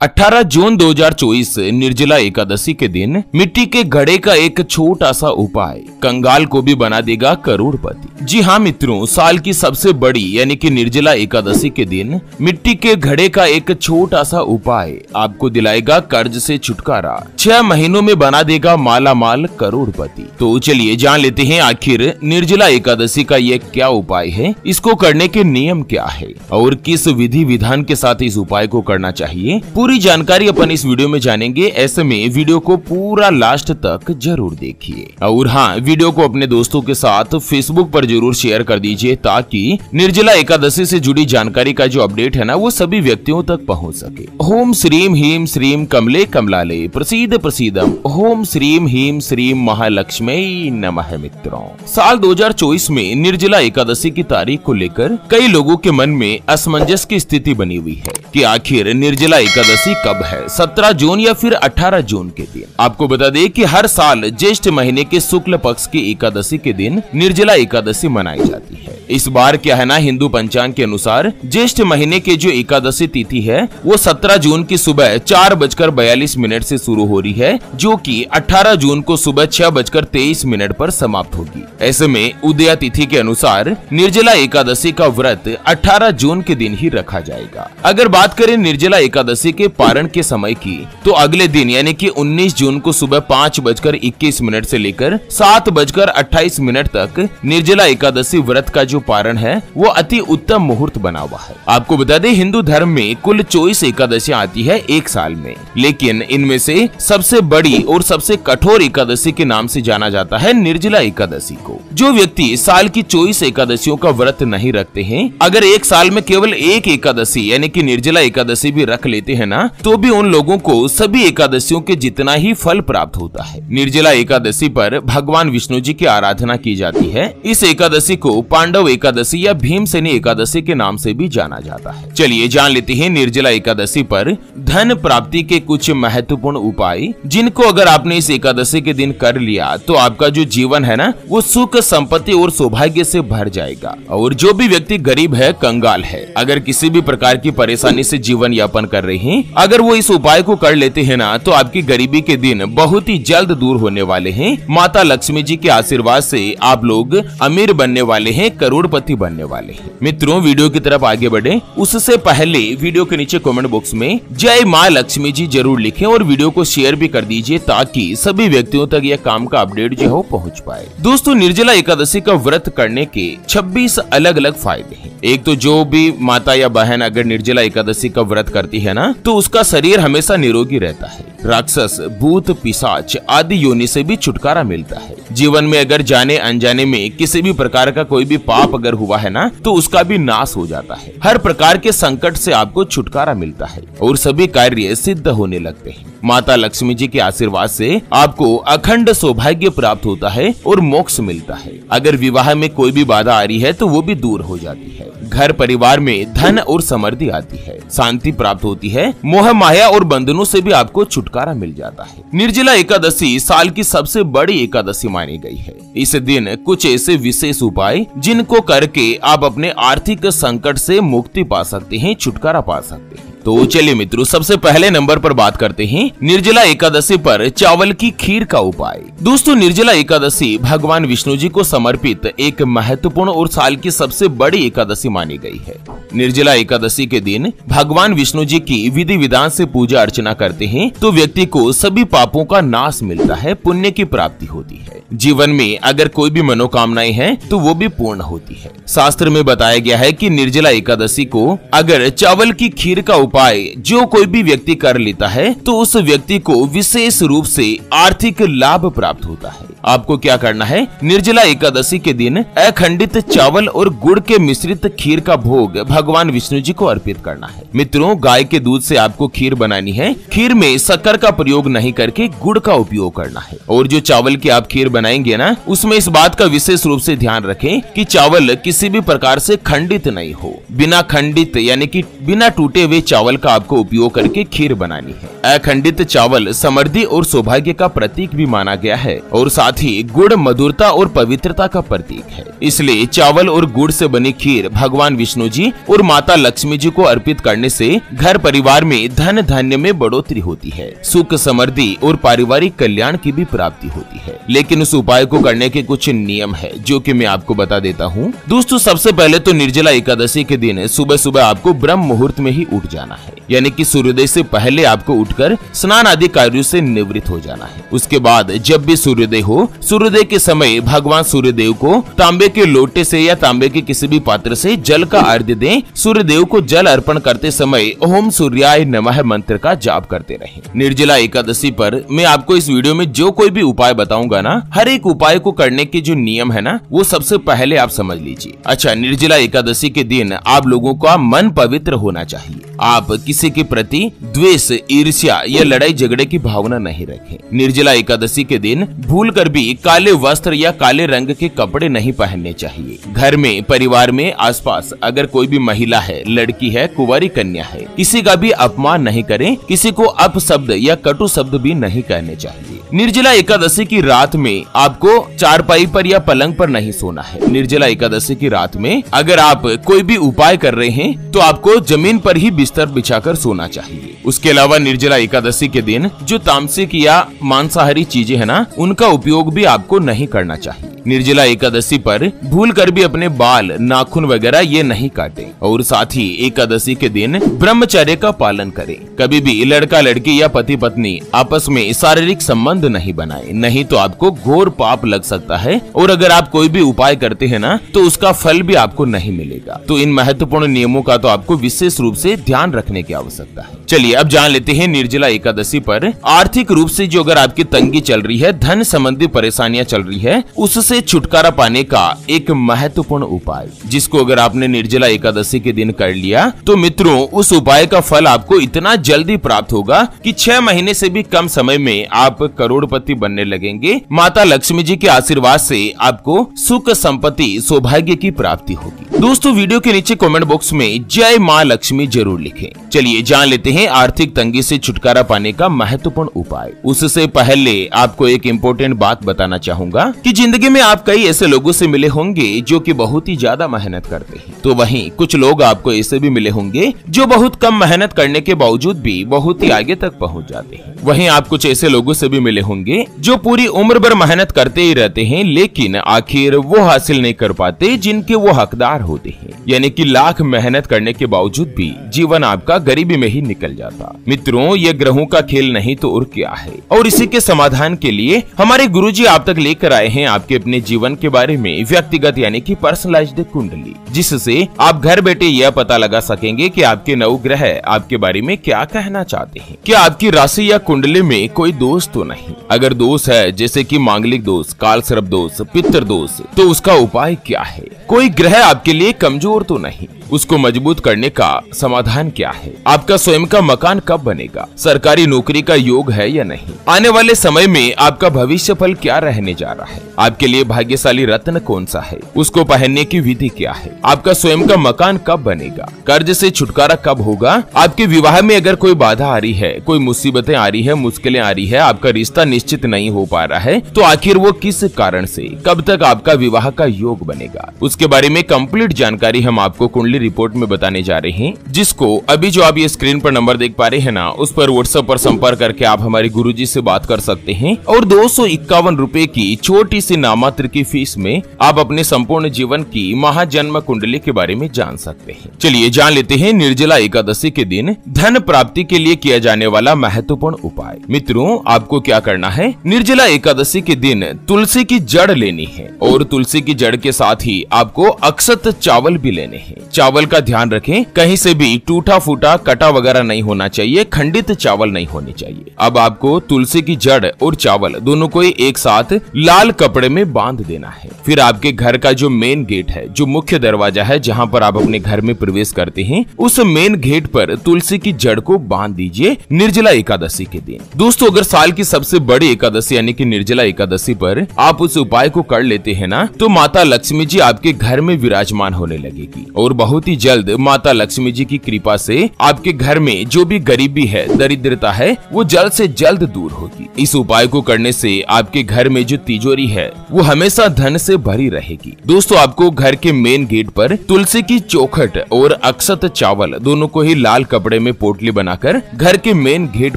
18 जून 2024 निर्जला एकादशी के दिन मिट्टी के घड़े का एक छोटा सा उपाय कंगाल को भी बना देगा करोड़पति। जी हाँ मित्रों, साल की सबसे बड़ी यानी कि निर्जला एकादशी के दिन मिट्टी के घड़े का एक छोटा सा उपाय आपको दिलाएगा कर्ज से छुटकारा, 6 महीनों में बना देगा माला माल करोड़पति। तो चलिए जान लेते हैं आखिर निर्जला एकादशी का ये क्या उपाय है, इसको करने के नियम क्या है और किस विधि विधान के साथ इस उपाय को करना चाहिए। पूरी जानकारी अपन इस वीडियो में जानेंगे। ऐसे में वीडियो को पूरा लास्ट तक जरूर देखिए और हाँ, वीडियो को अपने दोस्तों के साथ फेसबुक पर जरूर शेयर कर दीजिए ताकि निर्जला एकादशी से जुड़ी जानकारी का जो अपडेट है ना, वो सभी व्यक्तियों तक पहुंच सके। ओम श्रीम ह्रीम श्रीम कमले कमलाले प्रसीद प्रसीदम ओम श्रीम ह्रीम श्रीम महालक्ष्मी नमः। मित्रों, साल 2024 में निर्जला एकादशी की तारीख को लेकर कई लोगों के मन में असमंजस की स्थिति बनी हुई है कि आखिर निर्जला एकादशी कब है, 17 जून या फिर 18 जून के दिन। आपको बता दें कि हर साल ज्येष्ठ महीने के शुक्ल पक्ष की एकादशी के दिन निर्जला एकादशी मनाई जाती है। इस बार क्या है ना, हिंदू पंचांग के अनुसार ज्येष्ठ महीने के जो एकादशी तिथि है वो 17 जून की सुबह 4:42 से शुरू हो रही है, जो कि 18 जून को सुबह 6:23 पर समाप्त होगी। ऐसे में उदया तिथि के अनुसार निर्जला एकादशी का व्रत 18 जून के दिन ही रखा जाएगा। अगर बात करें निर्जला एकादशी के पारण के समय की, तो अगले दिन यानी कि 19 जून को सुबह 5:21 से लेकर 7:28 तक निर्जला एकादशी व्रत का जो पारण है वो अति उत्तम मुहूर्त बना हुआ है। आपको बता दें, हिंदू धर्म में कुल 24 एकादशियां आती है एक साल में, लेकिन इनमें से सबसे बड़ी और सबसे कठोर एकादशी के नाम से जाना जाता है निर्जला एकादशी को। जो व्यक्ति साल की 24 एकादशियों का व्रत नहीं रखते हैं, अगर एक साल में केवल एक एकादशी यानी कि निर्जला एकादशी भी रख लेते हैं ना, तो भी उन लोगों को सभी एकादशियों के जितना ही फल प्राप्त होता है। निर्जला एकादशी पर भगवान विष्णु जी की आराधना की जाती है। इस एकादशी को पांडव एकादशी या भीमसेनी एकादशी के नाम से भी जाना जाता है। चलिए जान लेते हैं निर्जला एकादशी पर धन प्राप्ति के कुछ महत्वपूर्ण उपाय, जिनको अगर आपने इस एकादशी के दिन कर लिया तो आपका जो जीवन है ना, वो सुख संपत्ति और सौभाग्य से भर जाएगा। और जो भी व्यक्ति गरीब है, कंगाल है, अगर किसी भी प्रकार की परेशानी से जीवन यापन कर रहे हैं, अगर वो इस उपाय को कर लेते हैं ना, तो आपकी गरीबी के दिन बहुत ही जल्द दूर होने वाले हैं। माता लक्ष्मी जी के आशीर्वाद से आप लोग अमीर बनने वाले हैं, करोड़पति बनने वाले हैं। मित्रों, वीडियो की तरफ आगे बढ़े उससे पहले वीडियो के नीचे कमेंट बॉक्स में जय माँ लक्ष्मी जी जरूर लिखें और वीडियो को शेयर भी कर दीजिए ताकि सभी व्यक्तियों तक यह काम का अपडेट जो हो पहुंच पाए। दोस्तों, निर्जला एकादशी का व्रत करने के 26 अलग अलग फायदे हैं। एक तो जो भी माता या बहन अगर निर्जला एकादशी का व्रत करती है ना, तो उसका शरीर हमेशा निरोगी रहता है। राक्षस, भूत, पिशाच आदि योनि से भी छुटकारा मिलता है। जीवन में अगर जाने अनजाने में किसी भी प्रकार का कोई भी पाप अगर हुआ है ना, तो उसका भी नाश हो जाता है। हर प्रकार के संकट से आपको छुटकारा मिलता है और सभी कार्य सिद्ध होने लगते हैं। माता लक्ष्मी जी के आशीर्वाद से आपको अखंड सौभाग्य प्राप्त होता है और मोक्ष मिलता है। अगर विवाह में कोई भी बाधा आ रही है तो वो भी दूर हो जाती है। घर परिवार में धन और समृद्धि आती है, शांति प्राप्त होती है, मोह माया और बंधनों से भी आपको छुटकारा मिल जाता है। निर्जला एकादशी साल की सबसे बड़ी एकादशी मानी गई है। इस दिन कुछ ऐसे विशेष उपाय जिनको करके आप अपने आर्थिक संकट से मुक्ति पा सकते हैं, छुटकारा पा सकते हैं। तो चलिए मित्रों, सबसे पहले नंबर पर बात करते हैं निर्जला एकादशी पर चावल की खीर का उपाय। दोस्तों, निर्जला एकादशी भगवान विष्णु जी को समर्पित एक महत्वपूर्ण और साल की सबसे बड़ी एकादशी मानी गई है। निर्जला एकादशी के दिन भगवान विष्णु जी की विधि विधान से पूजा अर्चना करते हैं तो व्यक्ति को सभी पापों का नाश मिलता है, पुण्य की प्राप्ति होती है। जीवन में अगर कोई भी मनोकामनाएं हैं तो वो भी पूर्ण होती है। शास्त्र में बताया गया है कि निर्जला एकादशी को अगर चावल की खीर का उपाय जो कोई भी व्यक्ति कर लेता है तो उस व्यक्ति को विशेष रूप से आर्थिक लाभ प्राप्त होता है। आपको क्या करना है, निर्जला एकादशी के दिन अखंडित चावल और गुड़ के मिश्रित खीर का भोग भगवान विष्णु जी को अर्पित करना है। मित्रों, गाय के दूध से आपको खीर बनानी है। खीर में शक्कर का प्रयोग नहीं करके गुड़ का उपयोग करना है। और जो चावल की आप खीर बनाएंगे ना, उसमें इस बात का विशेष रूप से ध्यान रखें कि चावल किसी भी प्रकार से खंडित नहीं हो। बिना खंडित यानी कि बिना टूटे हुए चावल का आपको उपयोग करके खीर बनानी है। अखंडित चावल समृद्धि और सौभाग्य का प्रतीक भी माना गया है और साथ साथ ही गुड़ मधुरता और पवित्रता का प्रतीक है, इसलिए चावल और गुड़ से बनी खीर भगवान विष्णु जी और माता लक्ष्मी जी को अर्पित करने से घर परिवार में धन धान्य में बढ़ोतरी होती है, सुख समृद्धि और पारिवारिक कल्याण की भी प्राप्ति होती है। लेकिन उस उपाय को करने के कुछ नियम है जो कि मैं आपको बता देता हूँ। दोस्तों, सबसे पहले तो निर्जला एकादशी के दिन सुबह सुबह आपको ब्रह्म मुहूर्त में ही उठ जाना है, यानी कि सूर्योदय से पहले आपको उठकर स्नान आदि कार्यों से निवृत्त हो जाना है। उसके बाद जब भी सूर्योदय हो, सूर्योदय के समय भगवान सूर्यदेव को तांबे के लोटे से या तांबे के किसी भी पात्र से जल का अर्घ्य दें। सूर्यदेव को जल अर्पण करते समय ओम सूर्याय नमः मंत्र का जाप करते रहें। निर्जला एकादशी पर मैं आपको इस वीडियो में जो कोई भी उपाय बताऊंगा ना, हर एक उपाय को करने के जो नियम है ना, वो सबसे पहले आप समझ लीजिए। अच्छा, निर्जला एकादशी के दिन आप लोगों का मन पवित्र होना चाहिए। आप किसी के प्रति द्वेष, ईर्ष्या या लड़ाई झगड़े की भावना नहीं रखें। निर्जला एकादशी के दिन भूल कर भी काले वस्त्र या काले रंग के कपड़े नहीं पहनने चाहिए। घर में, परिवार में, आसपास अगर कोई भी महिला है, लड़की है, कुंवारी कन्या है, किसी का भी अपमान नहीं करें। किसी को अपशब्द या कटु शब्द भी नहीं कहने चाहिए। निर्जला एकादशी की रात में आपको चारपाई पर या पलंग पर नहीं सोना है। निर्जला एकादशी की रात में अगर आप कोई भी उपाय कर रहे हैं तो आपको जमीन पर ही बिस्तर बिछाकर सोना चाहिए। उसके अलावा निर्जला एकादशी के दिन जो तामसिक या मांसाहारी चीजें है ना, उनका उपयोग भी आपको नहीं करना चाहिए। निर्जला एकादशी पर भूल कर भी अपने बाल, नाखून वगैरह ये नहीं काटें और साथ ही एकादशी के दिन ब्रह्मचर्य का पालन करें। कभी भी लड़का लड़की या पति पत्नी आपस में शारीरिक संबंध नहीं बनाए, नहीं तो आपको घोर पाप लग सकता है और अगर आप कोई भी उपाय करते हैं ना, तो उसका फल भी आपको नहीं मिलेगा। तो इन महत्वपूर्ण नियमों का तो आपको विशेष रूप से ध्यान रखने की आवश्यकता है। चलिए अब जान लेते हैं निर्जला एकादशी पर आर्थिक रूप से जो अगर आपकी तंगी चल रही है, धन संबंधी परेशानियां चल रही है, उससे छुटकारा पाने का एक महत्वपूर्ण उपाय, जिसको अगर आपने निर्जला एकादशी के दिन कर लिया तो मित्रों, उस उपाय का फल आपको इतना जल्दी प्राप्त होगा कि 6 महीने से भी कम समय में आप करोड़पति बनने लगेंगे। माता लक्ष्मी जी के आशीर्वाद से आपको सुख, संपत्ति, सौभाग्य की प्राप्ति होगी। दोस्तों, वीडियो के नीचे कमेंट बॉक्स में जय माँ लक्ष्मी जरूर लिखें। चलिए जान लेते हैं आर्थिक तंगी से छुटकारा पाने का महत्वपूर्ण उपाय। उससे पहले आपको एक इम्पोर्टेंट बात बताना चाहूंगा कि जिंदगी में आप कई ऐसे लोगों से मिले होंगे जो कि बहुत ही ज्यादा मेहनत करते हैं, तो वहीं कुछ लोग आपको ऐसे भी मिले होंगे जो बहुत कम मेहनत करने के बावजूद भी बहुत ही आगे तक पहुंच जाते हैं। वहीं आप कुछ ऐसे लोगों से भी मिले होंगे जो पूरी उम्र भर मेहनत करते ही रहते हैं, लेकिन आखिर वो हासिल नहीं कर पाते जिनके वो हकदार होते हैं। यानी कि लाख मेहनत करने के बावजूद भी जीवन आपका गरीबी में ही निकल जाता। मित्रों, ये ग्रहों का खेल नहीं तो और क्या है। और इसी के समाधान के लिए हमारे गुरुजी आप तक लेकर आए हैं आपके अपने जीवन के बारे में व्यक्तिगत यानी कि पर्सनलाइज्ड कुंडली, जिससे आप घर बैठे यह पता लगा सकेंगे कि आपके नवग्रह आपके बारे में क्या कहना चाहते हैं। क्या आपकी राशि या कुंडली में कोई दोष तो नहीं? अगर दोष है, जैसे कि मांगलिक दोष, काल सर्प दोष, पितृ दोष, तो उसका उपाय क्या है? कोई ग्रह आपके लिए कमजोर तो नहीं? उसको मजबूत करने का समाधान क्या है? आपका स्वयं का मकान कब बनेगा? सरकारी नौकरी का योग है या नहीं? आने वाले समय में आपका भविष्य फल क्या रहने जा रहा है? आपके लिए भाग्यशाली रत्न कौन सा है? उसको पहनने की विधि क्या है? आपका स्वयं का मकान कब बनेगा? कर्ज से छुटकारा कब होगा? आपके विवाह में अगर कोई बाधा आ रही है, कोई मुसीबतें आ रही है, मुश्किलें आ रही है, आपका रिश्ता निश्चित नहीं हो पा रहा है, तो आखिर वो किस कारण से, कब तक आपका विवाह का योग बनेगा? उसके बारे में कंप्लीट जानकारी हम आपको कुंडली रिपोर्ट में बताने जा रहे हैं, जिसको अभी जो आप ये स्क्रीन पर नंबर देख पा रहे हैं ना, उस पर व्हाट्सएप पर संपर्क करके आप हमारे गुरुजी से बात कर सकते हैं और 251 रुपए की छोटी सी नामात्र की फीस में आप अपने संपूर्ण जीवन की महाजन्म कुंडली के बारे में जान सकते हैं। चलिए जान लेते हैं निर्जला एकादशी के दिन धन प्राप्ति के लिए किया जाने वाला महत्वपूर्ण उपाय। मित्रों, आपको क्या करना है? निर्जला एकादशी के दिन तुलसी की जड़ लेनी है और तुलसी की जड़ के साथ ही आपको अक्षत चावल भी लेने हैं। चावल का ध्यान रखें, कहीं से भी टूटा फूटा, कटा वगैरह नहीं होना चाहिए, खंडित चावल नहीं होने चाहिए। अब आपको तुलसी की जड़ और चावल दोनों को एक साथ लाल कपड़े में बांध देना है। फिर आपके घर का जो मेन गेट है, जो मुख्य दरवाजा है, जहां पर आप अपने घर में प्रवेश करते हैं, उस मेन गेट पर तुलसी की जड़ को बांध दीजिए निर्जला एकादशी के दिन। दोस्तों, अगर साल की सबसे बड़ी एकादशी यानी कि निर्जला एकादशी पर आप उस उपाय को कर लेते हैं ना, तो माता लक्ष्मी जी आपके घर में विराजमान होने लगेगी और बहुत बहुत ही जल्द माता लक्ष्मी जी की कृपा से आपके घर में जो भी गरीबी है, दरिद्रता है, वो जल्द से जल्द दूर होगी। इस उपाय को करने से आपके घर में जो तिजोरी है वो हमेशा धन से भरी रहेगी। दोस्तों, आपको घर के मेन गेट पर तुलसी की चौखट और अक्षत चावल दोनों को ही लाल कपड़े में पोटली बनाकर घर के मेन गेट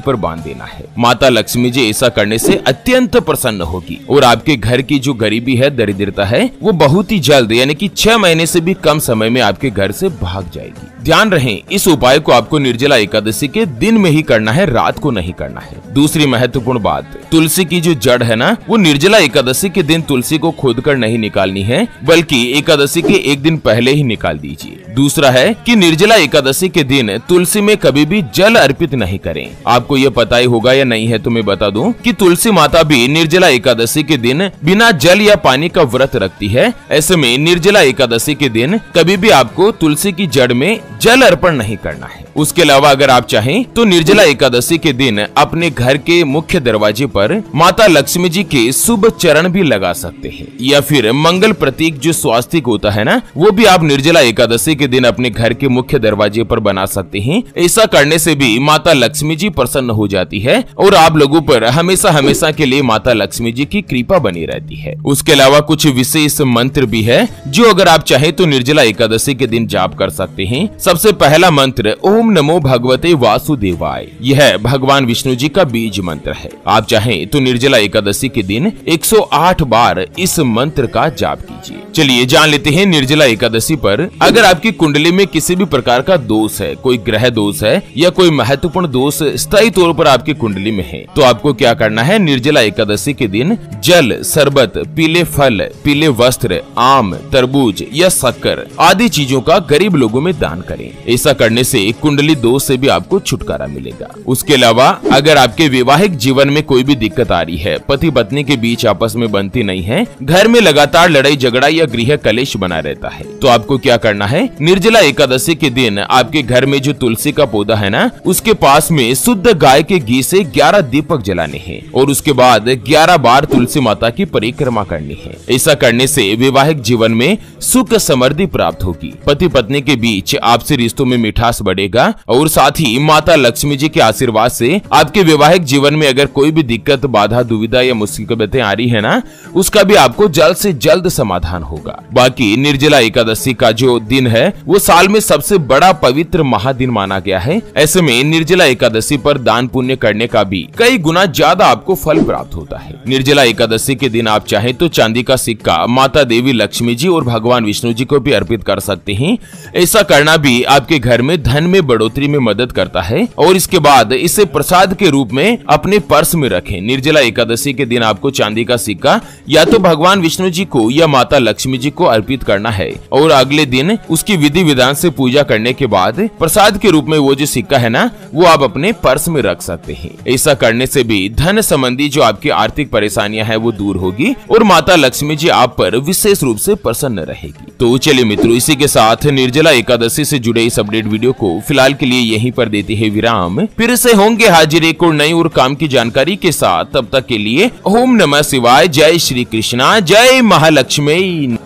पर बांध देना है। माता लक्ष्मी जी ऐसा करने से अत्यंत प्रसन्न होगी और आपके घर की जो गरीबी है, दरिद्रता है, वो बहुत ही जल्द यानी कि 6 महीने से भी कम समय में आपके घर से भाग जाएगी। ध्यान रहे, इस उपाय को आपको निर्जला एकादशी के दिन में ही करना है, रात को नहीं करना है। दूसरी महत्वपूर्ण बात, तुलसी की जो जड़ है ना, वो निर्जला एकादशी के दिन तुलसी को खोदकर नहीं निकालनी है, बल्कि एकादशी के एक दिन पहले ही निकाल दीजिए। दूसरा है कि निर्जला एकादशी के दिन तुलसी में कभी भी जल अर्पित नहीं करें। आपको ये पता ही होगा या नहीं है तो मैं बता दूं कि तुलसी माता भी निर्जला एकादशी के दिन बिना जल या पानी का व्रत रखती है। ऐसे में निर्जला एकादशी के दिन कभी भी आपको तुलसी की जड़ में जल अर्पण नहीं करना है। उसके अलावा अगर आप चाहें तो निर्जला एकादशी के दिन अपने घर के मुख्य दरवाजे पर माता लक्ष्मी जी के शुभ चरण भी लगा सकते हैं, या फिर मंगल प्रतीक जो स्वास्तिक होता है ना, वो भी आप निर्जला एकादशी के दिन अपने घर के मुख्य दरवाजे पर बना सकते हैं। ऐसा करने से भी माता लक्ष्मी जी प्रसन्न हो जाती है और आप लोगों पर हमेशा हमेशा के लिए माता लक्ष्मी जी की कृपा बनी रहती है। उसके अलावा कुछ विशेष मंत्र भी है जो अगर आप चाहे तो निर्जला एकादशी के दिन जाप कर सकते हैं। सबसे पहला मंत्र ओम नमो भगवते वासुदेवाय, यह भगवान विष्णु जी का बीज मंत्र है। आप चाहें तो निर्जला एकादशी के दिन 108 बार इस मंत्र का जाप कीजिए। चलिए जान लेते हैं निर्जला एकादशी पर अगर आपकी कुंडली में किसी भी प्रकार का दोष है, कोई ग्रह दोष है या कोई महत्वपूर्ण दोष स्थायी तौर पर आपकी कुंडली में है, तो आपको क्या करना है, निर्जला एकादशी के दिन जल, शरबत, पीले फल, पीले वस्त्र, आम, तरबूज या शक्कर आदि चीजों का गरीब लोगों में दान करें। ऐसा करने से कुंडली दोष से भी आपको छुटकारा मिलेगा। उसके अलावा अगर आपके वैवाहिक जीवन में कोई भी दिक्कत आ रही है, पति पत्नी के बीच आपस में बनती नहीं है, घर में लगातार लड़ाई झगड़ा या गृह कलेश बना रहता है, तो आपको क्या करना है, निर्जला एकादशी के दिन आपके घर में जो तुलसी का पौधा है ना, उसके पास में शुद्ध गाय के घी से 11 दीपक जलाने हैं और उसके बाद 11 बार तुलसी माता की परिक्रमा करनी है। ऐसा करने से वैवाहिक जीवन में सुख समृद्धि प्राप्त होगी, पति पत्नी के बीच आपसी रिश्तों में मिठास बढ़ेगा और साथ ही माता लक्ष्मी जी के आशीर्वाद से आपके वैवाहिक जीवन में अगर कोई भी दिक्कत, बाधा, दुविधा या मुसीबतें आ रही है ना, उसका भी आपको जल्द से जल्द समाधान होगा। बाकी निर्जला एकादशी का जो दिन है वो साल में सबसे बड़ा पवित्र महादिन माना गया है। ऐसे में निर्जला एकादशी पर दान पुण्य करने का भी कई गुना ज्यादा आपको फल प्राप्त होता है। निर्जला एकादशी के दिन आप चाहे तो चांदी का सिक्का माता देवी लक्ष्मी जी और भगवान विष्णु जी को भी अर्पित कर सकते हैं। ऐसा करना भी आपके घर में धन में बढ़ोतरी में मदद करता है और इसके बाद इसे प्रसाद के रूप में अपने पर्स में रखें। निर्जला एकादशी के दिन आपको चांदी का सिक्का या तो भगवान विष्णु जी को या माता लक्ष्मी जी को अर्पित करना है और अगले दिन उसकी विधि विधान से पूजा करने के बाद प्रसाद के रूप में वो जो सिक्का है ना, वो आप अपने पर्स में रख सकते हैं। ऐसा करने से भी धन संबंधी जो आपकी आर्थिक परेशानियां हैं वो दूर होगी और माता लक्ष्मी जी आप पर विशेष रूप से प्रसन्न रहेगी। तो चलिए मित्रों, इसी के साथ निर्जला एकादशी से जुड़े इस अपडेट वीडियो को फिलहाल के लिए यहीं पर देते हैं विराम। फिर से होंगे हाजिर एक और नई और काम की जानकारी के साथ। तब तक के लिए ओम नमः शिवाय, जय श्री कृष्णा, जय महालक्ष्मी।